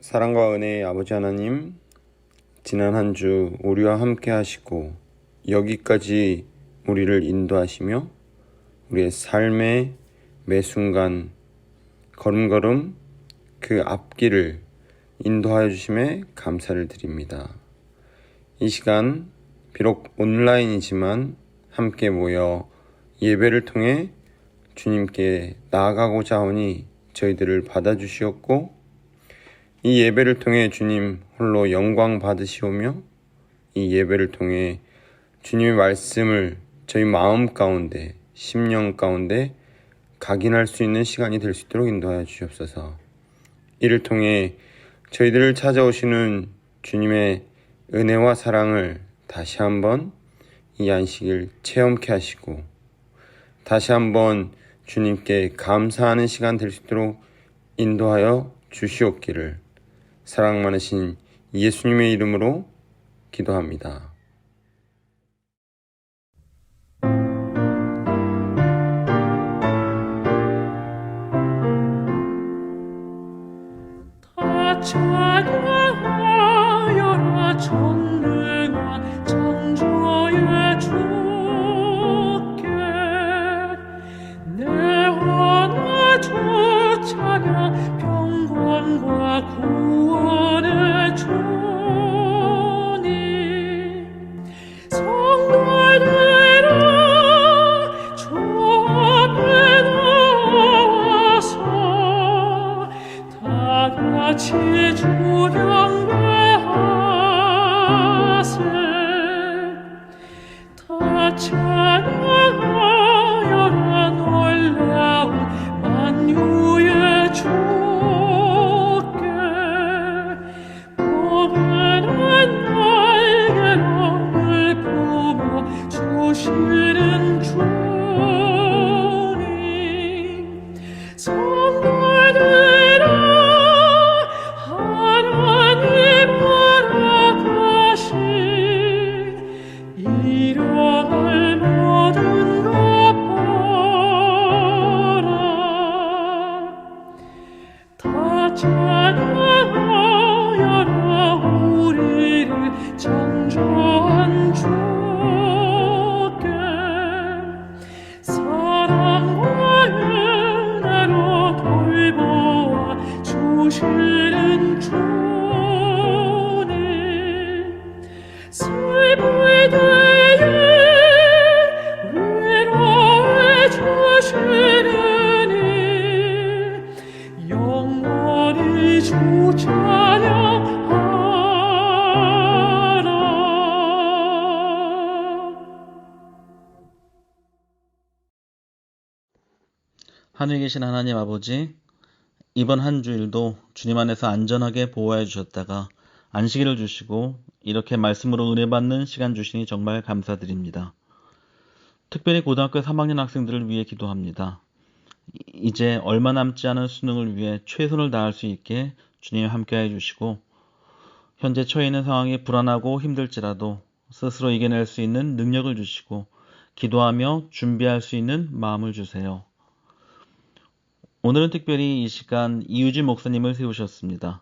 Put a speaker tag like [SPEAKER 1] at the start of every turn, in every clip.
[SPEAKER 1] 사랑과 은혜의 아버지 하나님, 지난 한 주 우리와 함께 하시고 여기까지 우리를 인도하시며 우리의 삶의 매 순간 걸음걸음 그 앞길을 인도하여 주심에 감사를 드립니다. 이 시간 비록 온라인이지만 함께 모여 예배를 통해 주님께 나아가고자 하오니 저희들을 받아주시옵고 이 예배를 통해 주님 홀로 영광 받으시오며 이 예배를 통해 주님의 말씀을 저희 마음 가운데 심령 가운데 각인할 수 있는 시간이 될 수 있도록 인도하여 주시옵소서. 이를 통해 저희들을 찾아오시는 주님의 은혜와 사랑을 다시 한번 이 안식일 체험케 하시고 다시 한번 주님께 감사하는 시간 될 수 있도록 인도하여 주시옵기를 사랑 많으신 예수님의 이름으로 기도합니다.
[SPEAKER 2] 다 찬양하여라 전능한 창조의 주께 내 하나 주 찬양 평강과 구원의 주님 성도들아 주 앞에 나와서 다 같이 주 경배하세 다 찬양하여라 놀라운 만유의 주께 포근한 날개로 늘 품어 주시는 주님 성도들아 하나님 허락하신 잃어갈 모든 것 보라 다 찬양하여라 우리를 창조한 주께 사랑과 은혜로 돌보아 주시는 주님 슬플 때에 위로해 주시느니 영원히 주 찬양하라.
[SPEAKER 3] 하늘에 계신 하나님 아버지, 이번 한 주일도 주님 안에서 안전하게 보호해 주셨다가 안식일을 주시고 이렇게 말씀으로 은혜 받는 시간 주시니 정말 감사드립니다. 특별히 고등학교 3학년 학생들을 위해 기도합니다. 이제 얼마 남지 않은 수능을 위해 최선을 다할 수 있게 주님 함께 해주시고 현재 처해 있는 상황이 불안하고 힘들지라도 스스로 이겨낼 수 있는 능력을 주시고 기도하며 준비할 수 있는 마음을 주세요. 오늘은 특별히 이 시간 이유진 목사님을 세우셨습니다.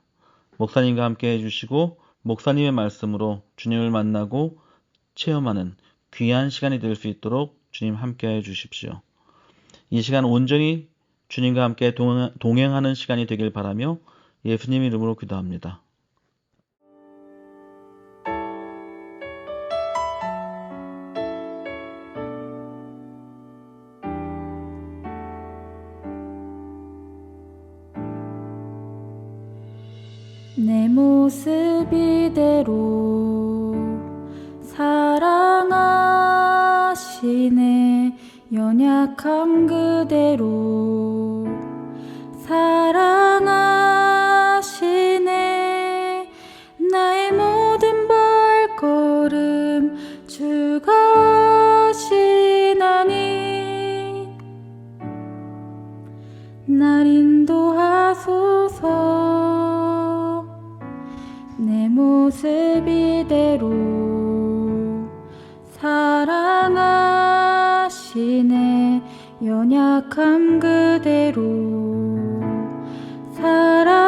[SPEAKER 3] 목사님과 함께 해주시고 목사님의 말씀으로 주님을 만나고 체험하는 귀한 시간이 될 수 있도록 주님 함께 해주십시오. 이 시간 온전히 주님과 함께 동행하는 시간이 되길 바라며 예수님 이름으로 기도합니다.
[SPEAKER 4] 내 모습 이대로 사랑하시네 연약함 그대로 사랑하시네 나의 모든 발걸음 주가 하시나니 날 인도하소서 내 모습 이대로 사랑하시네 연약함 그대로 사랑하시네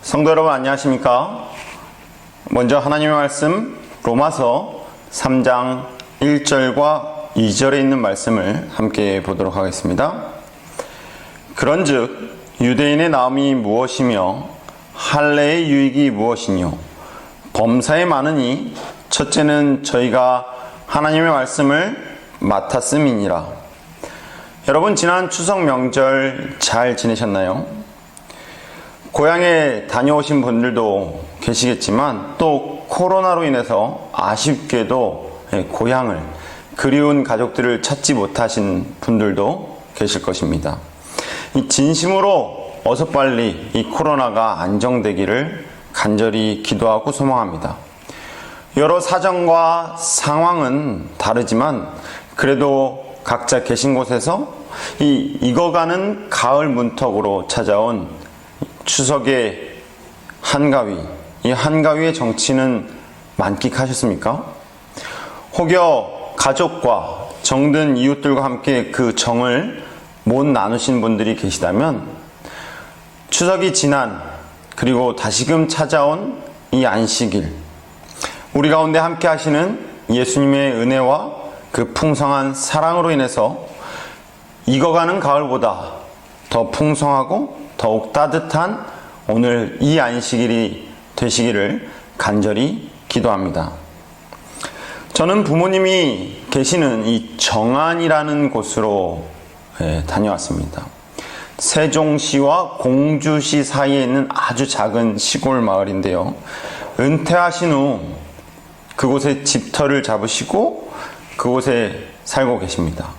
[SPEAKER 1] 성도 여러분 안녕하십니까? 먼저 하나님의 말씀 로마서 3장 1절과 2절에 있는 말씀을 함께 보도록 하겠습니다. 그런즉 유대인의 나음이 무엇이며 할례의 유익이 무엇이뇨? 범사에 많으니 첫째는 저희가 하나님의 말씀을 맡았음이니라. 여러분 지난 추석 명절 잘 지내셨나요? 고향에 다녀오신 분들도 계시겠지만 또 코로나로 인해서 아쉽게도 고향을 그리운 가족들을 찾지 못하신 분들도 계실 것입니다. 진심으로 어서 빨리 이 코로나가 안정되기를 간절히 기도하고 소망합니다. 여러 사정과 상황은 다르지만 그래도 각자 계신 곳에서 익어가는 가을 문턱으로 찾아온 추석의 한가위, 이 한가위의 정치는 만끽하셨습니까? 혹여 가족과 정든 이웃들과 함께 그 정을 못 나누신 분들이 계시다면 추석이 지난 그리고 다시금 찾아온 이 안식일, 우리 가운데 함께 하시는 예수님의 은혜와 그 풍성한 사랑으로 인해서 익어가는 가을보다 더 풍성하고 더욱 따뜻한 오늘 이 안식일이 되시기를 간절히 기도합니다. 저는 부모님이 계시는 이 정안이라는 곳으로 다녀왔습니다. 세종시와 공주시 사이에 있는 아주 작은 시골 마을인데요. 은퇴하신 후 그곳에 집터를 잡으시고 그곳에 살고 계십니다.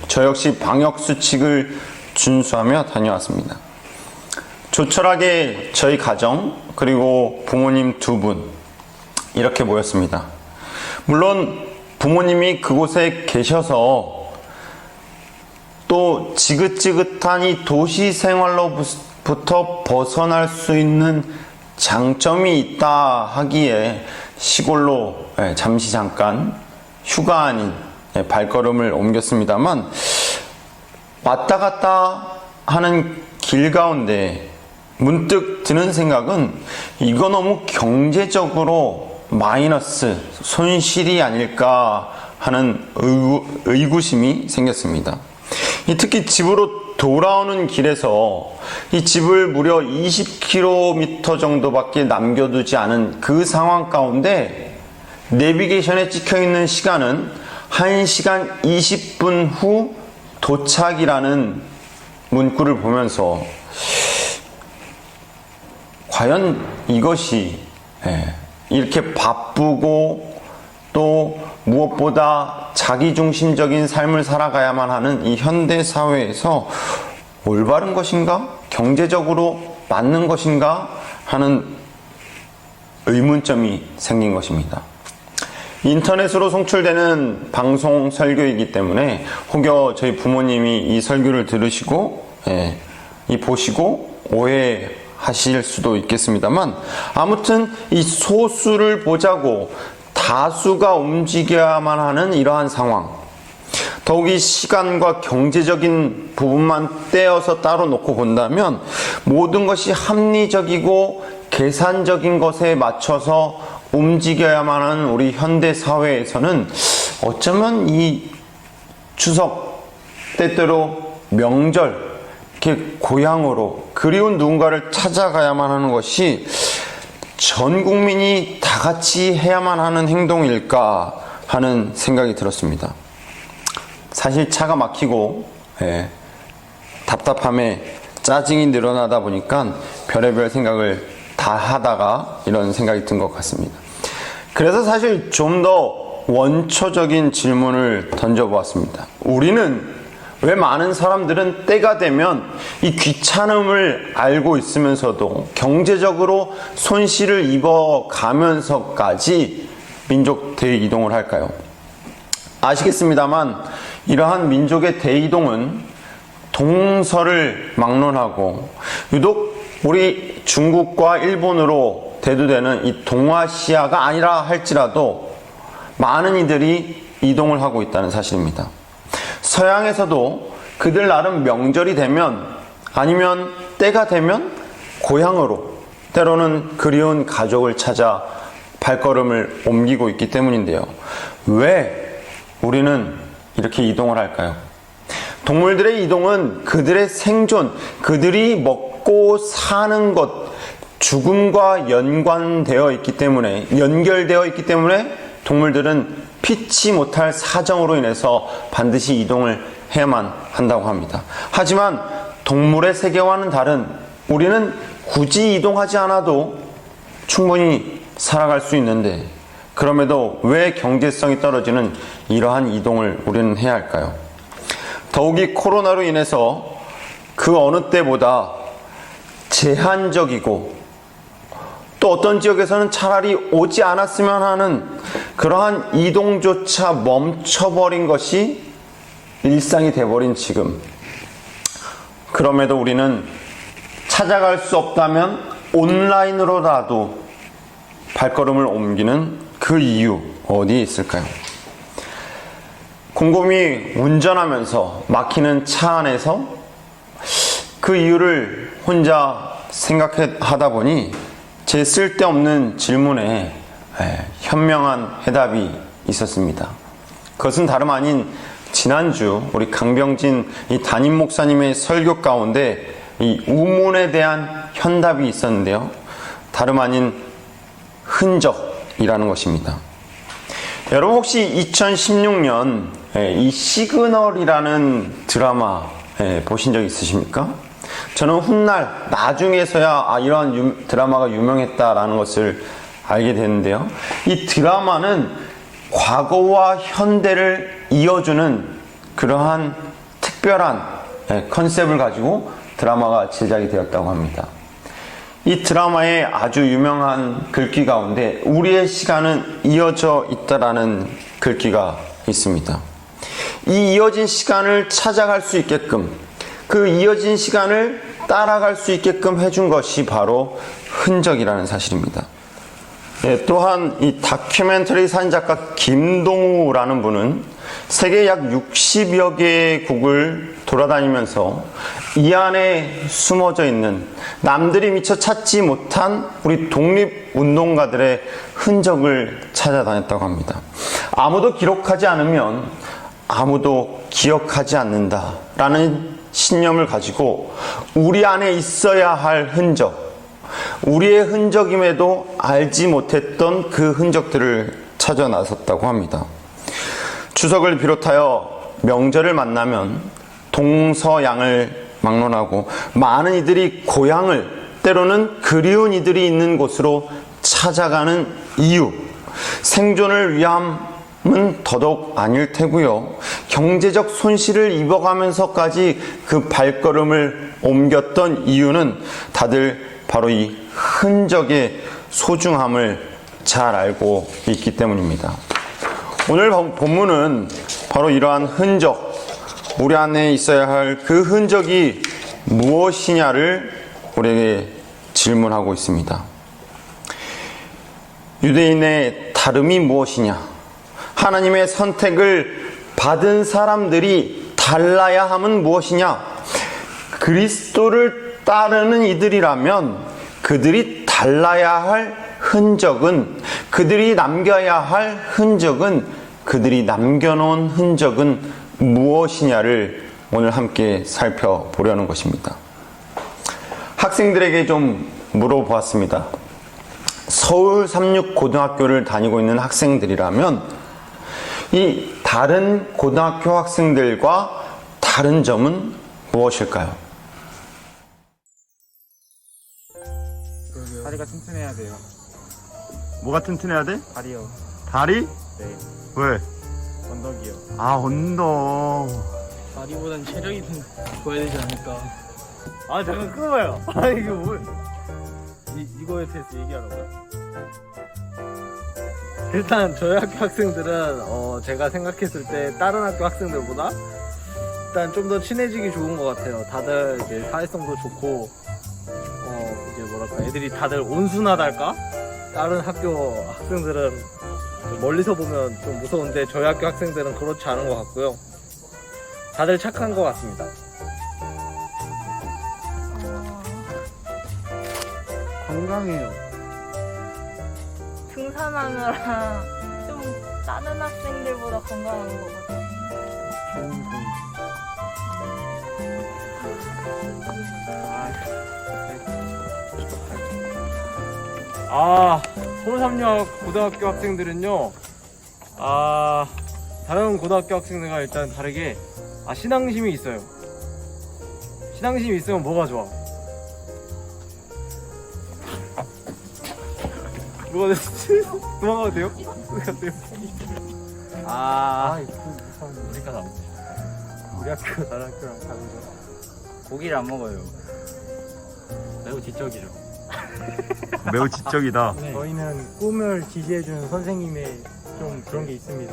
[SPEAKER 1] 저 역시 방역수칙을 준수하며 다녀왔습니다. 조촐하게 저희 가정 그리고 부모님 두 분 이렇게 모였습니다. 물론 부모님이 그곳에 계셔서 또 지긋지긋한 이 도시 생활로부터 벗어날 수 있는 장점이 있다 하기에 시골로 잠시 잠깐 휴가 아닌 발걸음을 옮겼습니다만 왔다 갔다 하는 길 가운데 문득 드는 생각은 이거 너무 경제적으로 마이너스, 손실이 아닐까 하는 의구심이 생겼습니다. 특히 집으로 돌아오는 길에서 이 집을 무려 20km 정도밖에 남겨두지 않은 그 상황 가운데 내비게이션에 찍혀있는 시간은 1시간 20분 후 도착이라는 문구를 보면서 과연 이것이 이렇게 바쁘고 또 무엇보다 자기중심적인 삶을 살아가야만 하는 이 현대 사회에서 올바른 것인가? 경제적으로 맞는 것인가? 하는 의문점이 생긴 것입니다. 인터넷으로 송출되는 방송 설교이기 때문에 혹여 저희 부모님이 이 설교를 들으시고 보시고 오해하실 수도 있겠습니다만 아무튼 이 소수를 보자고 다수가 움직여야만 하는 이러한 상황, 더욱이 시간과 경제적인 부분만 떼어서 따로 놓고 본다면 모든 것이 합리적이고 계산적인 것에 맞춰서 움직여야만 하는 우리 현대 사회에서는 어쩌면 이 추석 때때로 명절 이렇게 고향으로 그리운 누군가를 찾아가야만 하는 것이 전 국민이 다 같이 해야만 하는 행동일까 하는 생각이 들었습니다. 사실 차가 막히고 답답함에 짜증이 늘어나다 보니까 별의별 생각을 다 하다가 이런 생각이 든 것 같습니다. 그래서 사실 좀 더 원초적인 질문을 던져보았습니다. 우리는 왜 많은 사람들은 때가 되면 이 귀찮음을 알고 있으면서도 경제적으로 손실을 입어가면서까지 민족 대이동을 할까요? 아시겠습니다만 이러한 민족의 대이동은 동서를 막론하고 유독 우리 중국과 일본으로 대두되는 이 동아시아가 아니라 할지라도 많은 이들이 이동을 하고 있다는 사실입니다. 서양에서도 그들 나름 명절이 되면 아니면 때가 되면 고향으로 때로는 그리운 가족을 찾아 발걸음을 옮기고 있기 때문인데요. 왜 우리는 이렇게 이동을 할까요? 동물들의 이동은 그들의 생존, 그들이 먹고 사는 것, 죽음과 연결되어 있기 때문에 동물들은 피치 못할 사정으로 인해서 반드시 이동을 해야만 한다고 합니다. 하지만 동물의 세계와는 다른 우리는 굳이 이동하지 않아도 충분히 살아갈 수 있는데 그럼에도 왜 경제성이 떨어지는 이러한 이동을 우리는 해야 할까요? 더욱이 코로나로 인해서 그 어느 때보다 제한적이고 또 어떤 지역에서는 차라리 오지 않았으면 하는 그러한 이동조차 멈춰버린 것이 일상이 돼버린 지금, 그럼에도 우리는 찾아갈 수 없다면 온라인으로라도 발걸음을 옮기는 그 이유 어디에 있을까요? 곰곰이 운전하면서 막히는 차 안에서 그 이유를 혼자 생각하다 보니 제 쓸데없는 질문에 현명한 해답이 있었습니다. 그것은 다름 아닌 지난주 우리 강병진 이 담임 목사님의 설교 가운데 이 우문에 대한 현답이 있었는데요. 다름 아닌 흔적이라는 것입니다. 여러분 혹시 2016년 이 시그널이라는 드라마 보신 적 있으십니까? 저는 훗날 나중에서야 이러한 드라마가 유명했다라는 것을 알게 되는데요. 이 드라마는 과거와 현대를 이어주는 그러한 특별한 컨셉을 가지고 드라마가 제작이 되었다고 합니다. 이 드라마의 아주 유명한 글귀 가운데 우리의 시간은 이어져 있다라는 글귀가 있습니다. 이 이어진 시간을 찾아갈 수 있게끔, 그 이어진 시간을 따라갈 수 있게끔 해준 것이 바로 흔적이라는 사실입니다. 또한 이 다큐멘터리 사진작가 김동우라는 분은 세계 약 60여 개국을 돌아다니면서 이 안에 숨어져 있는 남들이 미처 찾지 못한 우리 독립운동가들의 흔적을 찾아다녔다고 합니다. 아무도 기록하지 않으면 아무도 기억하지 않는다라는 신념을 가지고 우리 안에 있어야 할 흔적, 우리의 흔적임에도 알지 못했던 그 흔적들을 찾아 나섰다고 합니다. 추석을 비롯하여 명절을 만나면 동서양을 막론하고 많은 이들이 고향을, 때로는 그리운 이들이 있는 곳으로 찾아가는 이유, 생존을 위함은 더더욱 아닐 테고요. 경제적 손실을 입어가면서까지 그 발걸음을 옮겼던 이유는 다들 바로 이 흔적의 소중함을 잘 알고 있기 때문입니다. 오늘 본문은 바로 이러한 흔적, 우리 안에 있어야 할 그 흔적이 무엇이냐를 우리에게 질문하고 있습니다. 유대인의 다름이 무엇이냐? 하나님의 선택을 받은 사람들이 달라야 함은 무엇이냐? 그리스도를 따르는 이들이라면 그들이 달라야 할 흔적은, 그들이 남겨야 할 흔적은, 그들이 남겨놓은 흔적은 무엇이냐를 오늘 함께 살펴보려는 것입니다. 학생들에게 좀 물어보았습니다. 서울 삼육고등학교를 다니고 있는 학생들이라면 이 다른 고등학교 학생들과 다른 점은 무엇일까요?
[SPEAKER 5] 다리가 튼튼해야 돼요.
[SPEAKER 1] 뭐가 튼튼해야 돼?
[SPEAKER 5] 다리요.
[SPEAKER 1] 다리?
[SPEAKER 5] 네.
[SPEAKER 1] 왜?
[SPEAKER 5] 언덕이요.
[SPEAKER 1] 언덕.
[SPEAKER 5] 다리보단 체력이 좀 좋아야 되지 않을까. 잠깐 끊어봐요. 이거 뭘? 이거에 대해서 얘기하라고요? 일단 저희 학교 학생들은 제가 생각했을 때 다른 학교 학생들보다 일단 좀 더 친해지기 좋은 것 같아요. 다들 이제 사회성도 좋고 이제 뭐랄까 애들이 다들 온순하달까? 다른 학교 학생들은 멀리서 보면 좀 무서운데 저희 학교 학생들은 그렇지 않은 것 같고요. 다들 착한 것 같습니다. 건강해요.
[SPEAKER 6] 등산하느라 좀 다른 학생들보다 건강한 것 같아요.
[SPEAKER 5] 좋은 분. 서울삼역 고등학교 학생들은요, 다른 고등학교 학생들과 일단 다르게, 신앙심이 있어요. 신앙심이 있으면 뭐가 좋아? 뭐가 됐지? 도망가도 돼요? 가세요. 우리가 다 우리 학교, 다른 학교랑 다르죠.
[SPEAKER 7] 고기를 안 먹어요. 매우 지적이죠.
[SPEAKER 1] 매우 지적이다.
[SPEAKER 5] 저희는 꿈을 지시해주는 선생님의 좀 그런 게 있습니다.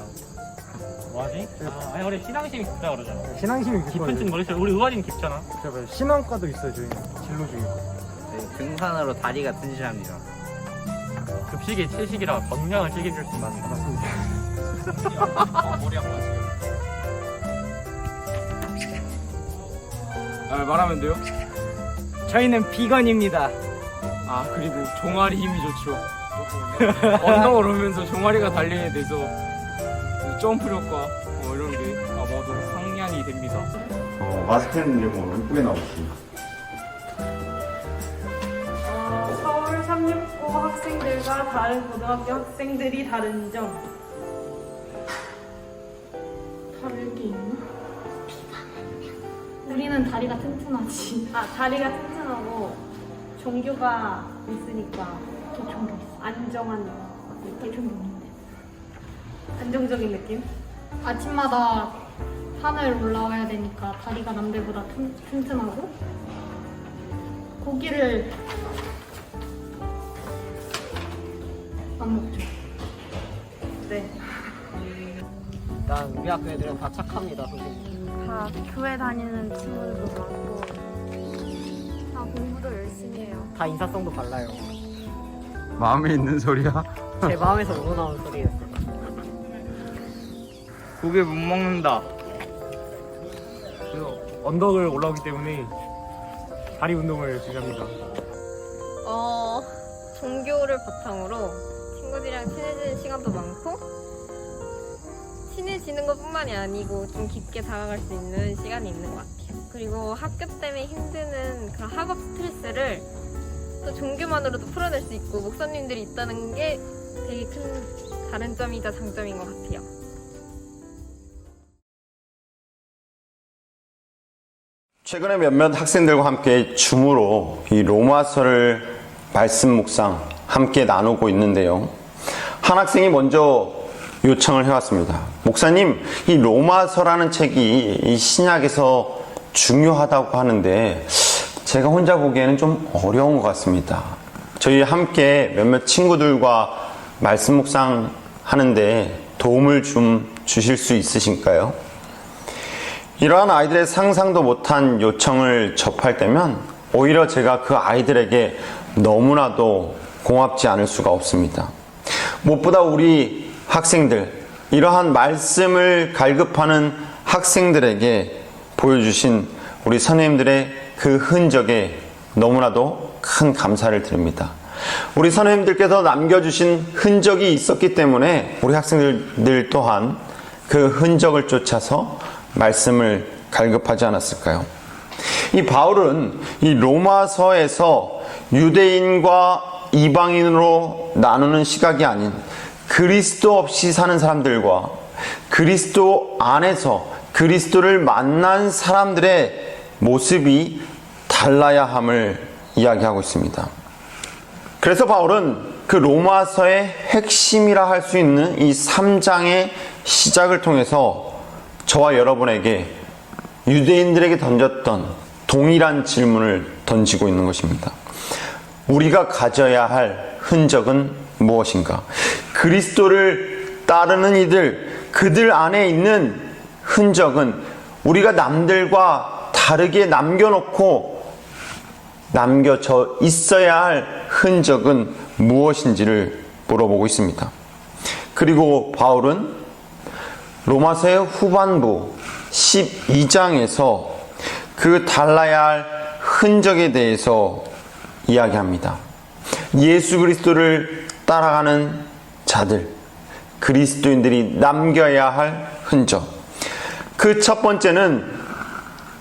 [SPEAKER 7] 뭐하지? 아니 우리 신앙심이 깊다 그러잖아.
[SPEAKER 5] 신앙심이
[SPEAKER 7] 깊은 줄 모르겠어요. 우리 의화진 깊잖아.
[SPEAKER 5] 깊어요. 신앙과도 있어요, 저희는. 진로 중에.
[SPEAKER 7] 등산으로 다리가 튼실합니다. 급식이 채식이라 건강을 책임질 수 있는
[SPEAKER 5] 맞습니다.
[SPEAKER 7] 머리 아파 지금.
[SPEAKER 8] 말하면 돼요? 저희는 비건입니다. 그리고 종아리 힘이 좋죠. 언덕을 오면서 종아리가 단련이 돼서 점프 효과 이런 게 아마도 상향이 됩니다.
[SPEAKER 1] 마스크는 들고 예쁘게 나오시죠.
[SPEAKER 6] 서울 369 학생들과 다른 고등학교 학생들이 다른 점. 다를 게 있나? 우리는 다리가 튼튼하지. 다리가 튼튼하고 종교가 있으니까 더 종교 있어. 안정한 느낌? 종교 있는데. 안정적인 느낌? 아침마다 산을 올라와야 되니까 다리가 남들보다 튼튼하고 고기를 안 먹죠. 네.
[SPEAKER 5] 일단 우리 학교 애들은 다 착합니다, 선생님.
[SPEAKER 6] 다 교회 다니는 친구들도 많고 다 공부도 열심히 해요.
[SPEAKER 5] 다 인사성도 발라요.
[SPEAKER 1] 마음에 있는 소리야?
[SPEAKER 5] 제 마음에서 우러나온 소리예요.
[SPEAKER 8] 고기 못 먹는다.
[SPEAKER 5] 그래서 언덕을 올라오기 때문에 다리 운동을 열심히 합니다.
[SPEAKER 6] 종교를 바탕으로 친구들이랑 친해지는 시간도 많고 친해지는 것뿐만이 아니고 좀 깊게 다가갈 수 있는 시간이 있는 것 같아요. 그리고 학교 때문에 힘드는 그 학업 스트레스를 또 종교만으로도 풀어낼 수 있고 목사님들이 있다는 게 되게 큰 다른 점이자 장점인 것 같아요.
[SPEAKER 1] 최근에 몇몇 학생들과 함께 줌으로 이 로마서를 말씀 묵상 함께 나누고 있는데요. 한 학생이 먼저 요청을 해왔습니다. 목사님, 이 로마서라는 책이 이 신약에서 중요하다고 하는데 제가 혼자 보기에는 좀 어려운 것 같습니다. 저희 함께 몇몇 친구들과 말씀 묵상 하는데 도움을 좀 주실 수 있으실까요? 이러한 아이들의 상상도 못한 요청을 접할 때면 오히려 제가 그 아이들에게 너무나도 고맙지 않을 수가 없습니다. 무엇보다 우리 학생들, 이러한 말씀을 갈급하는 학생들에게 보여주신 우리 선생님들의 그 흔적에 너무나도 큰 감사를 드립니다. 우리 선생님들께서 남겨주신 흔적이 있었기 때문에 우리 학생들 또한 그 흔적을 쫓아서 말씀을 갈급하지 않았을까요? 이 바울은 이 로마서에서 유대인과 이방인으로 나누는 시각이 아닌 그리스도 없이 사는 사람들과 그리스도 안에서 그리스도를 만난 사람들의 모습이 달라야 함을 이야기하고 있습니다. 그래서 바울은 그 로마서의 핵심이라 할 수 있는 이 3장의 시작을 통해서 저와 여러분에게 유대인들에게 던졌던 동일한 질문을 던지고 있는 것입니다. 우리가 가져야 할 흔적은 무엇인가? 그리스도를 따르는 이들, 그들 안에 있는 흔적은 우리가 남들과 다르게 남겨놓고 남겨져 있어야 할 흔적은 무엇인지를 물어보고 있습니다. 그리고 바울은 로마서의 후반부 12장에서 그 달라야 할 흔적에 대해서 이야기합니다. 예수 그리스도를 따라가는 자들, 그리스도인들이 남겨야 할 흔적. 그 첫 번째는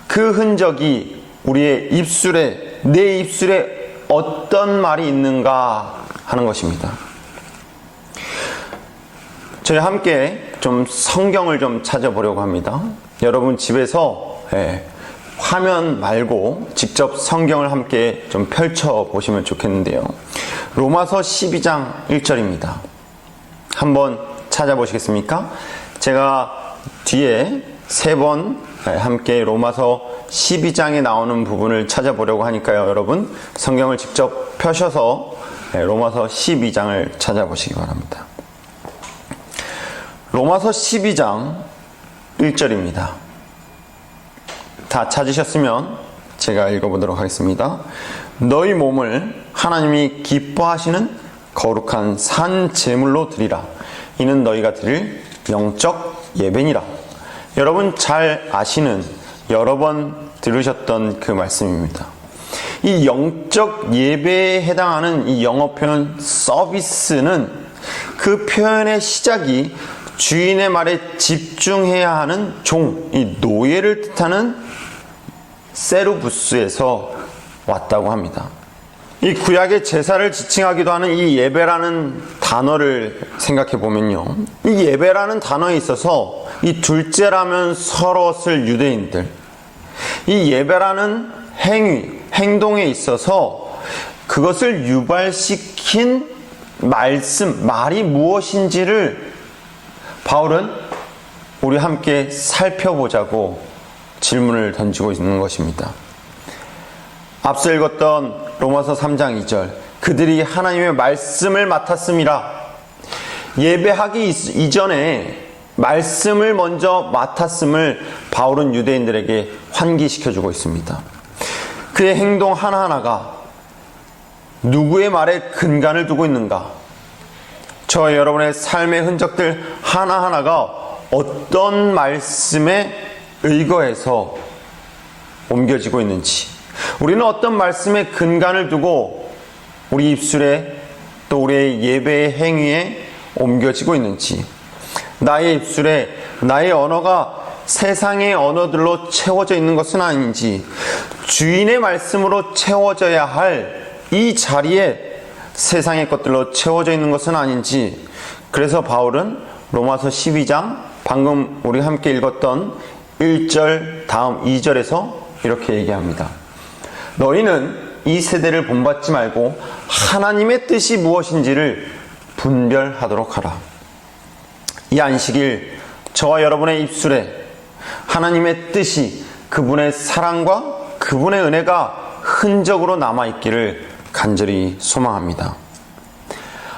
[SPEAKER 1] 그 흔적이 우리의 입술에, 내 입술에 어떤 말이 있는가 하는 것입니다. 저희 함께 좀 성경을 좀 찾아보려고 합니다. 여러분 집에서 화면 말고 직접 성경을 함께 좀 펼쳐 보시면 좋겠는데요. 로마서 12장 1절입니다. 한번 찾아보시겠습니까? 제가 뒤에 3번 함께 로마서 12장에 나오는 부분을 찾아보려고 하니까요. 여러분 성경을 직접 펴셔서 로마서 12장을 찾아보시기 바랍니다. 로마서 12장 1절입니다. 다 찾으셨으면 제가 읽어보도록 하겠습니다. 너희 몸을 하나님이 기뻐하시는 거룩한 산 제물로 드리라. 이는 너희가 드릴 영적 예배니라. 여러분 잘 아시는, 여러 번 들으셨던 그 말씀입니다. 이 영적 예배에 해당하는 이 영어 표현 서비스는 그 표현의 시작이 주인의 말에 집중해야 하는 종, 이 노예를 뜻하는 세루부스에서 왔다고 합니다. 이 구약의 제사를 지칭하기도 하는 이 예배라는 단어를 생각해 보면요, 이 예배라는 단어에 있어서 이 둘째라면 서러웠을 유대인들, 이 예배라는 행동에 있어서 그것을 유발시킨 말이 무엇인지를 바울은 우리 함께 살펴보자고 질문을 던지고 있는 것입니다. 앞서 읽었던 로마서 3장 2절, 그들이 하나님의 말씀을 맡았음이라. 예배하기 이전에 말씀을 먼저 맡았음을 바울은 유대인들에게 환기시켜주고 있습니다. 그의 행동 하나하나가 누구의 말에 근간을 두고 있는가? 저와 여러분의 삶의 흔적들 하나하나가 어떤 말씀에 의거해서 옮겨지고 있는지, 우리는 어떤 말씀에 근간을 두고 우리 입술에 또 우리의 예배의 행위에 옮겨지고 있는지, 나의 입술에 나의 언어가 세상의 언어들로 채워져 있는 것은 아닌지, 주인의 말씀으로 채워져야 할 이 자리에 세상의 것들로 채워져 있는 것은 아닌지, 그래서 바울은 로마서 12장 방금 우리 함께 읽었던 1절 다음 2절에서 이렇게 얘기합니다. 너희는 이 세대를 본받지 말고 하나님의 뜻이 무엇인지를 분별하도록 하라. 이 안식일 저와 여러분의 입술에 하나님의 뜻이, 그분의 사랑과 그분의 은혜가 흔적으로 남아있기를 간절히 소망합니다.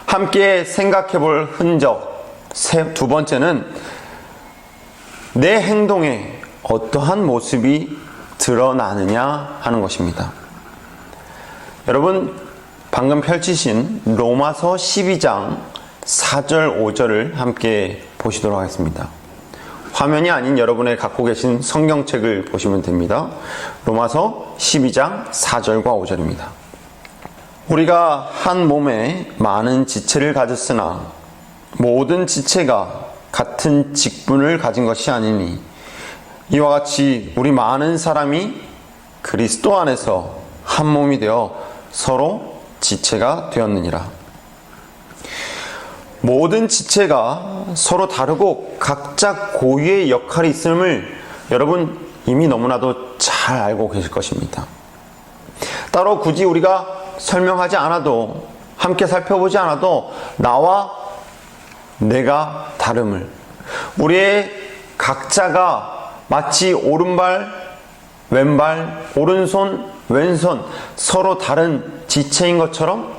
[SPEAKER 1] 함께 생각해 볼 흔적, 두 번째는 내 행동에 어떠한 모습이 드러나느냐 하는 것입니다. 여러분 방금 펼치신 로마서 12장 4절 5절을 함께 보시도록 하겠습니다. 화면이 아닌 여러분의 갖고 계신 성경책을 보시면 됩니다. 로마서 12장 4절과 5절입니다. 우리가 한 몸에 많은 지체를 가졌으나 모든 지체가 같은 직분을 가진 것이 아니니 이와 같이 우리 많은 사람이 그리스도 안에서 한 몸이 되어 서로 지체가 되었느니라. 모든 지체가 서로 다르고 각자 고유의 역할이 있음을 여러분 이미 너무나도 잘 알고 계실 것입니다. 따로 굳이 우리가 설명하지 않아도, 함께 살펴보지 않아도 나와 내가 다름을, 우리의 각자가 마치 오른발, 왼발, 오른손, 왼손 서로 다른 지체인 것처럼,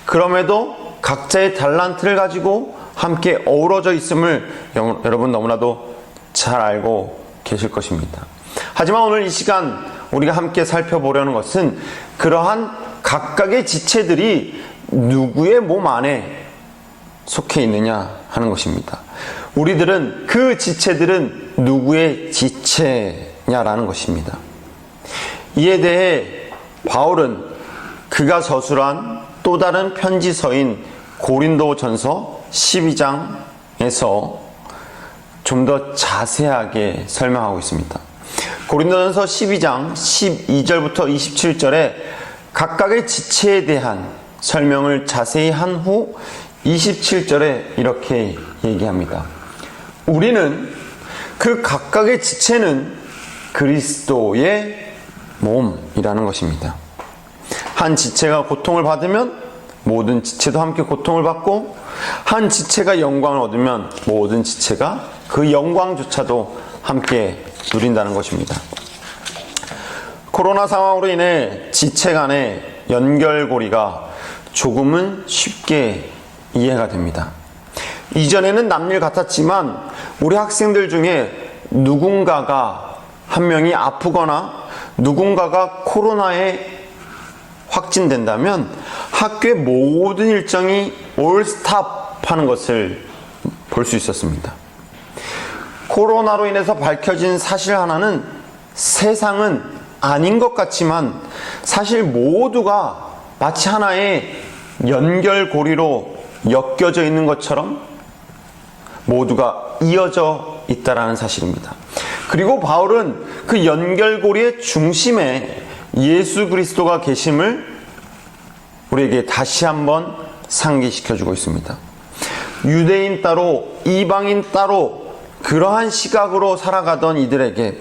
[SPEAKER 1] 그럼에도 각자의 달란트를 가지고 함께 어우러져 있음을 여러분 너무나도 잘 알고 계실 것입니다. 하지만 오늘 이 시간 우리가 함께 살펴보려는 것은 그러한 각각의 지체들이 누구의 몸 안에 속해 있느냐 하는 것입니다. 우리들은, 그 지체들은 누구의 지체냐라는 것입니다. 이에 대해 바울은 그가 저술한, 또 다른 편지서인 고린도전서 12장에서 좀 더 자세하게 설명하고 있습니다. 고린도전서 12장 12절부터 27절에 각각의 지체에 대한 설명을 자세히 한 후 27절에 이렇게 얘기합니다. 우리는 그 각각의 지체는 그리스도의 몸이라는 것입니다. 한 지체가 고통을 받으면 모든 지체도 함께 고통을 받고, 한 지체가 영광을 얻으면 모든 지체가 그 영광조차도 함께 누린다는 것입니다. 코로나 상황으로 인해 지체 간의 연결고리가 조금은 쉽게 이해가 됩니다. 이전에는 남일 같았지만 우리 학생들 중에 누군가가 한 명이 아프거나 누군가가 코로나에 확진된다면 학교의 모든 일정이 올 스탑하는 것을 볼 수 있었습니다. 코로나로 인해서 밝혀진 사실 하나는 세상은 아닌 것 같지만 사실 모두가 마치 하나의 연결고리로 엮여져 있는 것처럼 모두가 이어져 있다라는 사실입니다. 그리고 바울은 그 연결고리의 중심에 예수 그리스도가 계심을 우리에게 다시 한번 상기시켜주고 있습니다. 유대인 따로 이방인 따로 그러한 시각으로 살아가던 이들에게,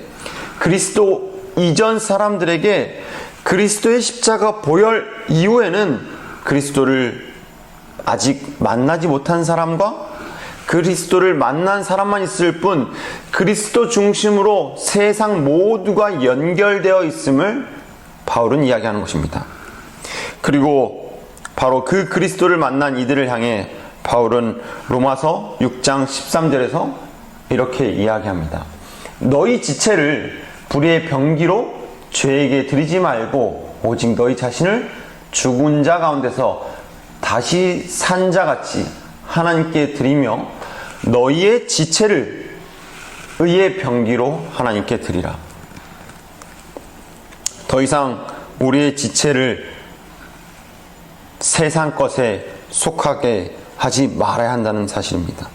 [SPEAKER 1] 그리스도 이전 사람들에게 그리스도의 십자가 보혈 이후에는 그리스도를 아직 만나지 못한 사람과 그리스도를 만난 사람만 있을 뿐 그리스도 중심으로 세상 모두가 연결되어 있음을 바울은 이야기하는 것입니다. 그리고 바로 그 그리스도를 만난 이들을 향해 바울은 로마서 6장 13절에서 이렇게 이야기합니다. 너희 지체를 불의의 병기로 죄에게 드리지 말고 오직 너희 자신을 죽은 자 가운데서 다시 산 자같이 하나님께 드리며 너희의 지체를 의의 병기로 하나님께 드리라. 더 이상 우리의 지체를 세상 것에 속하게 하지 말아야 한다는 사실입니다.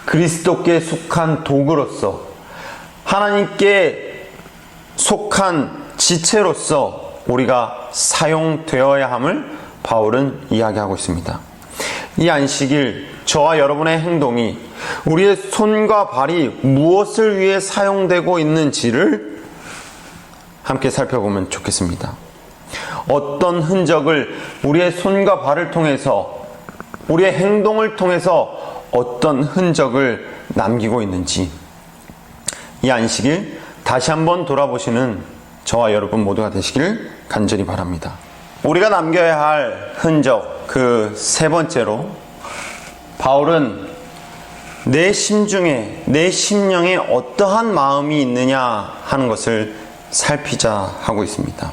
[SPEAKER 1] 그리스도께 속한 도구로서, 하나님께 속한 지체로서 우리가 사용되어야 함을 바울은 이야기하고 있습니다. 이 안식일 저와 여러분의 행동이 우리의 손과 발이 무엇을 위해 사용되고 있는지를 함께 살펴보면 좋겠습니다. 어떤 흔적을 우리의 손과 발을 통해서, 우리의 행동을 통해서 어떤 흔적을 남기고 있는지 이 안식일 다시 한번 돌아보시는 저와 여러분 모두가 되시길 간절히 바랍니다. 우리가 남겨야 할 흔적, 그 세 번째로 바울은 내 심중에, 내 심령에 어떠한 마음이 있느냐 하는 것을 살피자 하고 있습니다.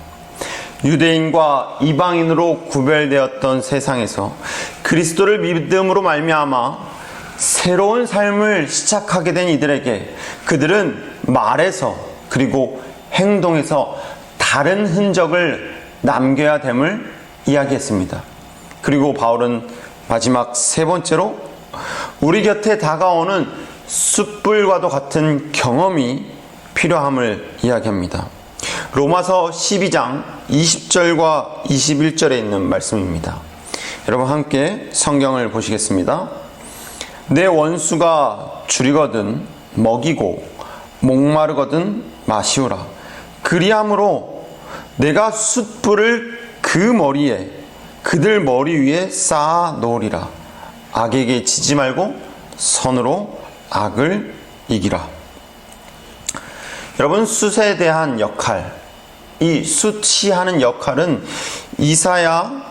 [SPEAKER 1] 유대인과 이방인으로 구별되었던 세상에서 그리스도를 믿음으로 말미암아 새로운 삶을 시작하게 된 이들에게 그들은 말에서 그리고 행동에서 다른 흔적을 남겨야 됨을 이야기했습니다. 그리고 바울은 마지막 세 번째로 우리 곁에 다가오는 숯불과도 같은 경험이 필요함을 이야기합니다. 로마서 12장 20절과 21절에 있는 말씀입니다. 여러분 함께 성경을 보시겠습니다. 내 원수가 줄이거든 먹이고 목마르거든 마시오라. 그리함으로 내가 숯불을 그 머리에 그들 머리 위에 쌓아 놓으리라. 악에게 지지 말고 선으로 악을 이기라. 여러분, 숯에 대한 역할, 이 숯이 하는 역할은 이사야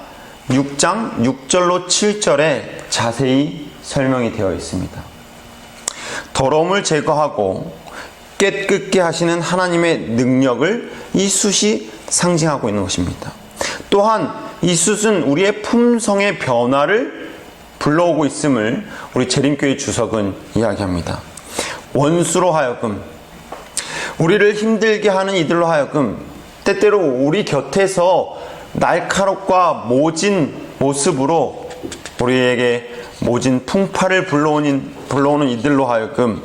[SPEAKER 1] 6장 6절로 7절에 자세히 설명이 되어 있습니다. 더러움을 제거하고 깨끗게 하시는 하나님의 능력을 이 숯이 상징하고 있는 것입니다. 또한 이 숯은 우리의 품성의 변화를 불러오고 있음을 우리 재림교회 주석은 이야기합니다. 원수로 하여금, 우리를 힘들게 하는 이들로 하여금 때때로 우리 곁에서 날카롭고 모진 모습으로 우리에게 모진 풍파를 불러오는 이들로 하여금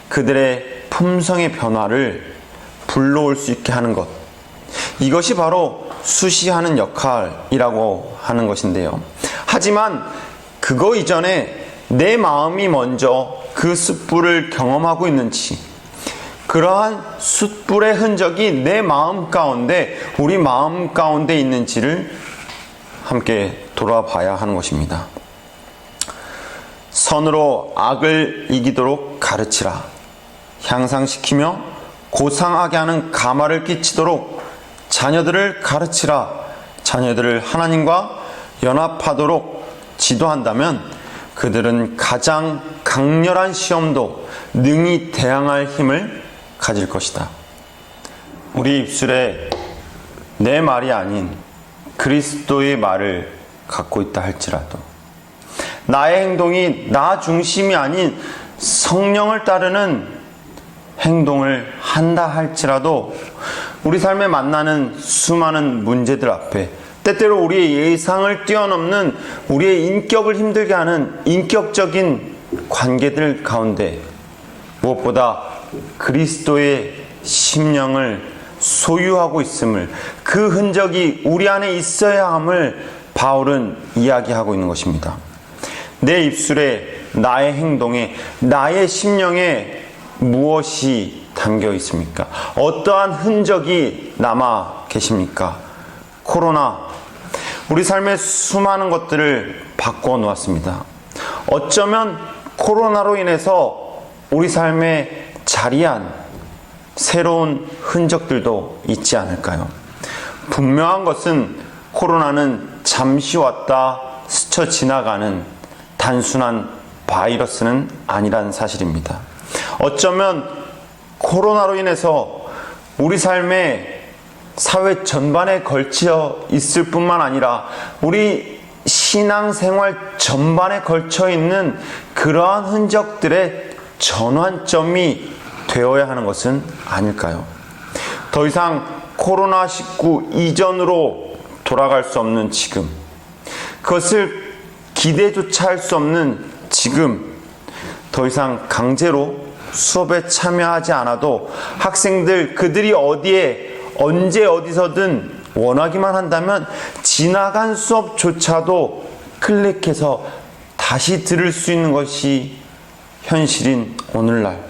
[SPEAKER 1] 그들의 품성의 변화를 불러올 수 있게 하는 것, 이것이 바로 수시하는 역할이라고 하는 것인데요. 하지만 그거 이전에 내 마음이 먼저 그 숯불을 경험하고 있는지, 그러한 숯불의 흔적이 내 마음 가운데, 우리 마음 가운데 있는지를 함께 돌아봐야 하는 것입니다. 선으로 악을 이기도록 가르치라. 향상시키며 고상하게 하는 가마를 끼치도록 자녀들을 가르치라. 자녀들을 하나님과 연합하도록 지도한다면 그들은 가장 강렬한 시험도 능히 대항할 힘을 가질 것이다. 우리 입술에 내 말이 아닌 그리스도의 말을 갖고 있다 할지라도, 나의 행동이 나 중심이 아닌 성령을 따르는 행동을 한다 할지라도, 우리 삶에 만나는 수많은 문제들 앞에 때때로 우리의 예상을 뛰어넘는, 우리의 인격을 힘들게 하는 인격적인 관계들 가운데 무엇보다 그리스도의 심령을 소유하고 있음을, 그 흔적이 우리 안에 있어야 함을 바울은 이야기하고 있는 것입니다. 내 입술에, 나의 행동에, 나의 심령에 무엇이 담겨 있습니까? 어떠한 흔적이 남아 계십니까? 코로나, 우리 삶의 수많은 것들을 바꿔 놓았습니다. 어쩌면 코로나로 인해서 우리 삶에 자리한 새로운 흔적들도 있지 않을까요? 분명한 것은 코로나는 잠시 왔다 스쳐 지나가는 단순한 바이러스는 아니라는 사실입니다. 어쩌면 코로나로 인해서 우리 삶의 사회 전반에 걸쳐 있을 뿐만 아니라 우리 신앙생활 전반에 걸쳐 있는 그러한 흔적들의 전환점이 되어야 하는 것은 아닐까요? 더 이상 코로나19 이전으로 돌아갈 수 없는 지금, 그것을 기대조차 할 수 없는 지금, 더 이상 강제로 수업에 참여하지 않아도 학생들 그들이 어디에 언제 어디서든 원하기만 한다면 지나간 수업조차도 클릭해서 다시 들을 수 있는 것이 현실인 오늘날,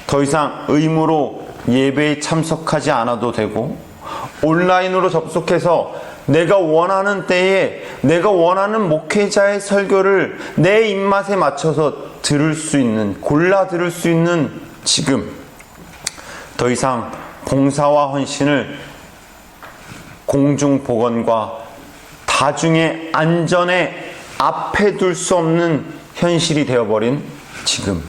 [SPEAKER 1] 더 이상 의무로 예배에 참석하지 않아도 되고 온라인으로 접속해서 내가 원하는 때에 내가 원하는 목회자의 설교를 내 입맛에 맞춰서 들을 수 있는, 골라 들을 수 있는 지금, 더 이상 봉사와 헌신을 공중보건과 다중의 안전에 앞에 둘 수 없는 현실이 되어버린 지금,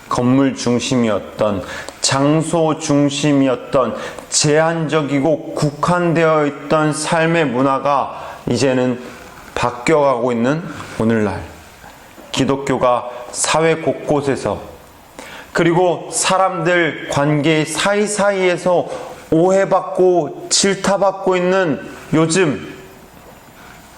[SPEAKER 1] 건물 중심이었던, 장소 중심이었던 제한적이고 국한되어 있던 삶의 문화가 이제는 바뀌어가고 있는 오늘날, 기독교가 사회 곳곳에서, 그리고 사람들 관계 사이사이에서 오해받고 질타받고 있는 요즘,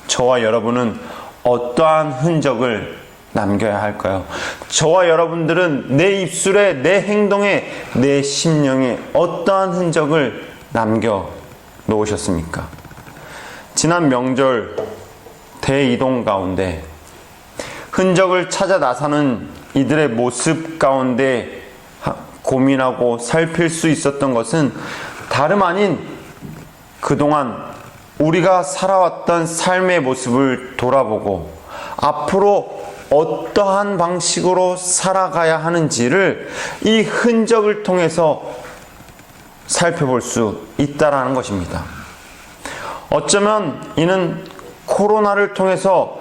[SPEAKER 1] 저와 여러분은 어떠한 흔적을 남겨야 할까요? 저와 여러분들은 내 입술에, 내 행동에, 내 심령에 어떠한 흔적을 남겨 놓으셨습니까? 지난 명절 대이동 가운데 흔적을 찾아 나서는 이들의 모습 가운데 고민하고 살필 수 있었던 것은 다름 아닌 그동안 우리가 살아왔던 삶의 모습을 돌아보고 앞으로 어떠한 방식으로 살아가야 하는지를 이 흔적을 통해서 살펴볼 수 있다라는 것입니다. 어쩌면 이는 코로나를 통해서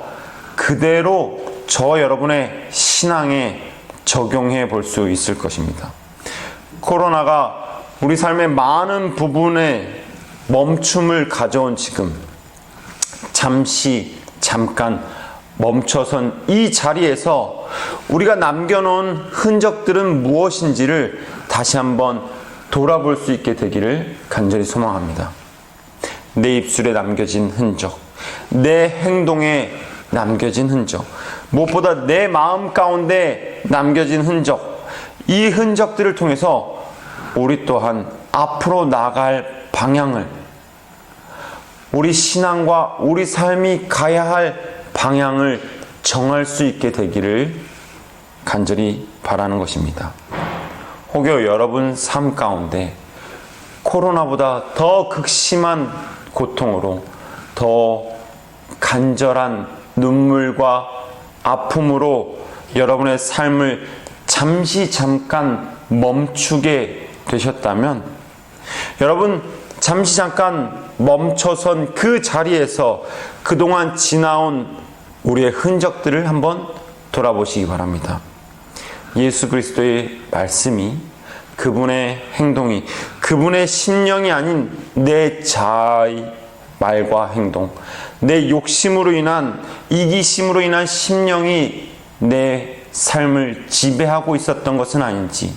[SPEAKER 1] 그대로 저와 여러분의 신앙에 적용해 볼 수 있을 것입니다. 코로나가 우리 삶의 많은 부분에 멈춤을 가져온 지금, 잠깐 멈춰선 이 자리에서 우리가 남겨놓은 흔적들은 무엇인지를 다시 한번 돌아볼 수 있게 되기를 간절히 소망합니다. 내 입술에 남겨진 흔적, 내 행동에 남겨진 흔적, 무엇보다 내 마음 가운데 남겨진 흔적, 이 흔적들을 통해서 우리 또한 앞으로 나아갈 방향을, 우리 신앙과 우리 삶이 가야 할 방향을 정할 수 있게 되기를 간절히 바라는 것입니다. 혹여 여러분 삶 가운데 코로나보다 더 극심한 고통으로, 더 간절한 눈물과 아픔으로 여러분의 삶을 잠깐 멈추게 되셨다면, 여러분 잠시 잠깐 멈춰선 그 자리에서 그동안 지나온 우리의 흔적들을 한번 돌아보시기 바랍니다. 예수 그리스도의 말씀이, 그분의 행동이, 그분의 심령이 아닌 내 자아의 말과 행동, 내 욕심으로 인한, 이기심으로 인한 심령이 내 삶을 지배하고 있었던 것은 아닌지,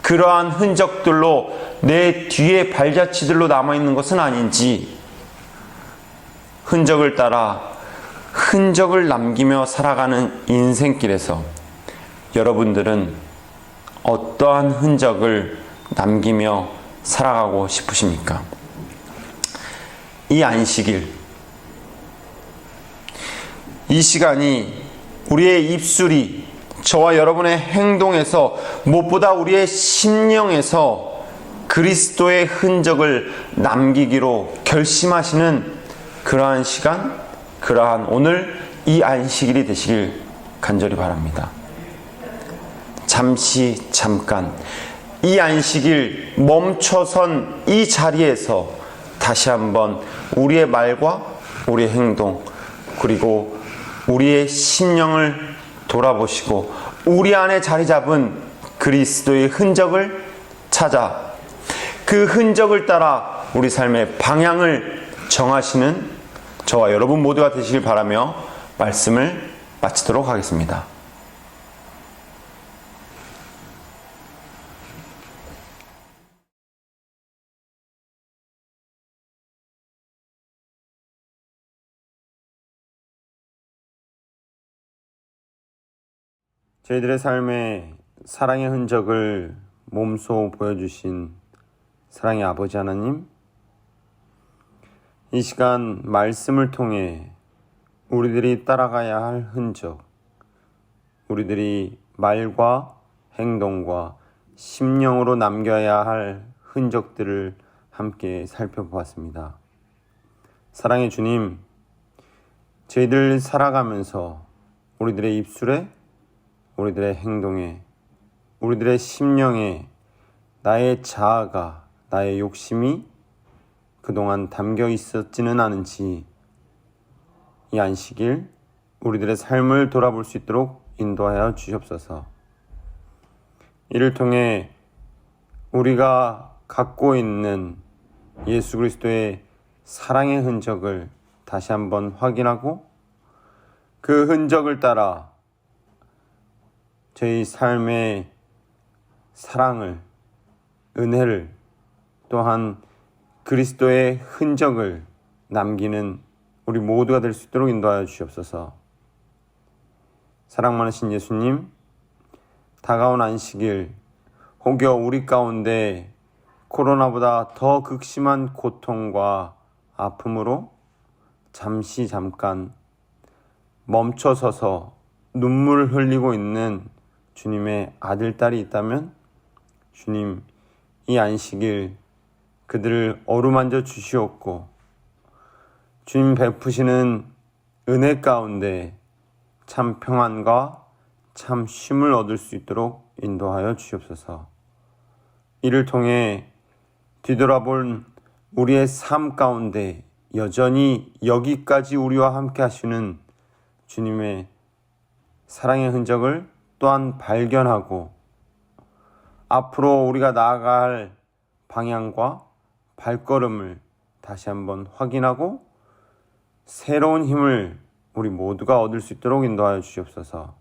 [SPEAKER 1] 그러한 흔적들로 내 뒤에 발자취들로 남아있는 것은 아닌지, 흔적을 따라 흔적을 남기며 살아가는 인생길에서 여러분들은 어떠한 흔적을 남기며 살아가고 싶으십니까? 이 안식일, 이 시간이 우리의 입술이 저와 여러분의 행동에서, 무엇보다 우리의 심령에서 그리스도의 흔적을 남기기로 결심하시는 그러한 시간, 그러한 오늘 이 안식일이 되시길 간절히 바랍니다. 잠깐 이 안식일 멈춰선 이 자리에서 다시 한번 우리의 말과 우리의 행동, 그리고 우리의 심령을 돌아보시고 우리 안에 자리 잡은 그리스도의 흔적을 찾아 그 흔적을 따라 우리 삶의 방향을 정하시는 저와 여러분 모두가 되시길 바라며 말씀을 마치도록 하겠습니다. 저희들의 삶에 사랑의 흔적을 몸소 보여주신 사랑의 아버지 하나님, 이 시간 말씀을 통해 우리들이 따라가야 할 흔적, 우리들이 말과 행동과 심령으로 남겨야 할 흔적들을 함께 살펴보았습니다. 사랑의 주님, 저희들 살아가면서 우리들의 입술에, 우리들의 행동에, 우리들의 심령에 나의 자아가, 나의 욕심이 그동안 담겨 있었지는 않은지 이 안식일 우리들의 삶을 돌아볼 수 있도록 인도하여 주시옵소서. 이를 통해 우리가 갖고 있는 예수 그리스도의 사랑의 흔적을 다시 한번 확인하고 그 흔적을 따라 저희 삶의 사랑을, 은혜를, 또한 그리스도의 흔적을 남기는 우리 모두가 될 수 있도록 인도하여 주시옵소서. 사랑 많으신 예수님, 다가온 안식일, 혹여 우리 가운데 코로나보다 더 극심한 고통과 아픔으로 잠깐 멈춰서서 눈물을 흘리고 있는 주님의 아들, 딸이 있다면 주님, 이 안식일 그들을 어루만져 주시옵고 주님 베푸시는 은혜 가운데 참 평안과 참 쉼을 얻을 수 있도록 인도하여 주시옵소서. 이를 통해 뒤돌아본 우리의 삶 가운데 여전히 여기까지 우리와 함께 하시는 주님의 사랑의 흔적을 또한 발견하고 앞으로 우리가 나아갈 방향과 발걸음을 다시 한번 확인하고 새로운 힘을 우리 모두가 얻을 수 있도록 인도하여 주시옵소서.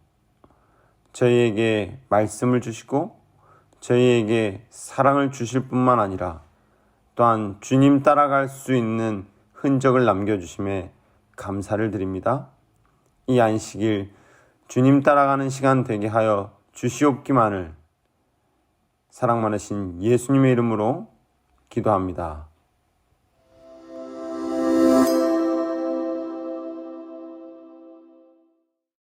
[SPEAKER 1] 저희에게 말씀을 주시고 저희에게 사랑을 주실 뿐만 아니라 또한 주님 따라갈 수 있는 흔적을 남겨주심에 감사를 드립니다. 이 안식일 주님 따라가는 시간 되게 하여 주시옵기만을 사랑 많으신 예수님의 이름으로 기도합니다.